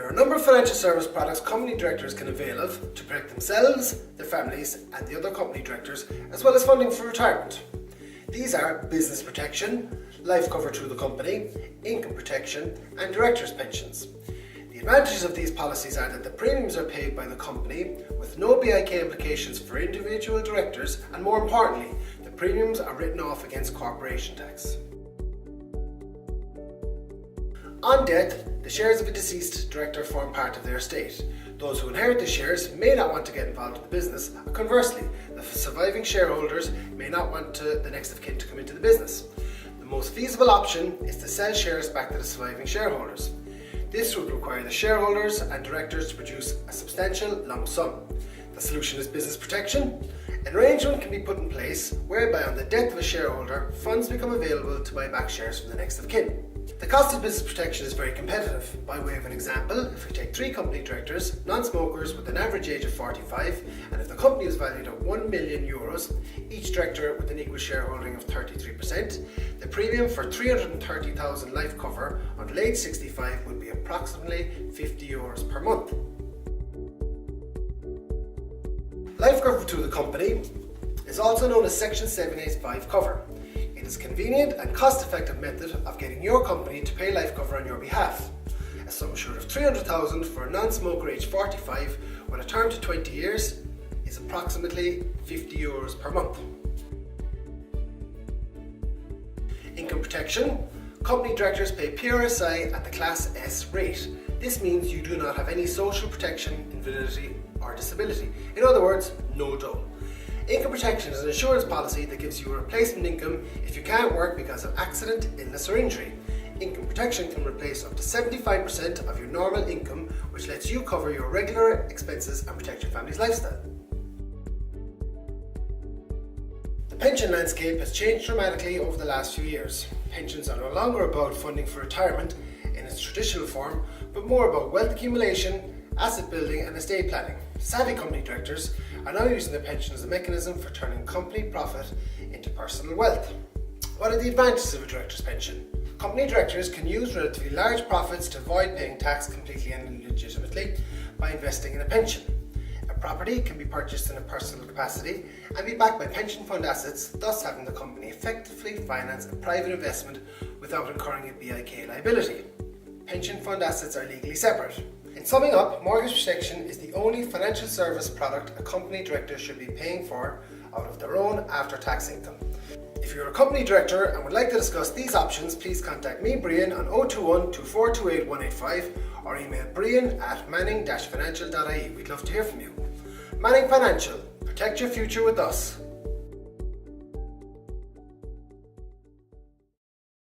There are a number of financial service products company directors can avail of to protect themselves, their families and the other company directors, as well as funding for retirement. These are business protection, life cover through the company, income protection and directors' pensions. The advantages of these policies are that the premiums are paid by the company with no BIK implications for individual directors, and more importantly, the premiums are written off against corporation tax. On death, the shares of a deceased director form part of their estate. Those who inherit the shares may not want to get involved in the business, and conversely, the surviving shareholders may not want the next of kin to come into the business. The most feasible option is to sell shares back to the surviving shareholders. This would require the shareholders and directors to produce a substantial lump sum. The solution is business protection. An arrangement can be put in place whereby on the death of a shareholder, funds become available to buy back shares from the next of kin. The cost of business protection is very competitive. By way of an example, if we take 3 company directors, non-smokers with an average age of 45, and if the company is valued at €1 million, each director with an equal shareholding of 33%, the premium for 330,000 life cover until age 65 would be approximately €50 per month. Life cover through the company is also known as Section 785 cover. It is a convenient and cost-effective method of getting your company to pay life cover on your behalf. A sum assured of $300,000 for a non-smoker aged 45 with a term to 20 years is approximately €50 per month. Income protection. Company directors pay PRSI at the Class S rate. This means you do not have any social protection, invalidity or disability. In other words, no dole. Income protection is an insurance policy that gives you a replacement income if you can't work because of accident, illness or injury. Income protection can replace up to 75% of your normal income, which lets you cover your regular expenses and protect your family's lifestyle. The pension landscape has changed dramatically over the last few years. Pensions are no longer about funding for retirement in its traditional form, but more about wealth accumulation, asset building and estate planning. Savvy company directors are now using their pension as a mechanism for turning company profit into personal wealth. What are the advantages of a director's pension? Company directors can use relatively large profits to avoid paying tax completely and illegitimately by investing in a pension. A property can be purchased in a personal capacity and be backed by pension fund assets, thus having the company effectively finance a private investment without incurring a BIK liability. Pension fund assets are legally separate. In summing up, mortgage protection is the only financial service product a company director should be paying for out of their own after-tax income. If you're a company director and would like to discuss these options, please contact me, Brian, on 021 2428 185 or email brian@manning-financial.ie. We'd love to hear from you. Manning Financial, protect your future with us.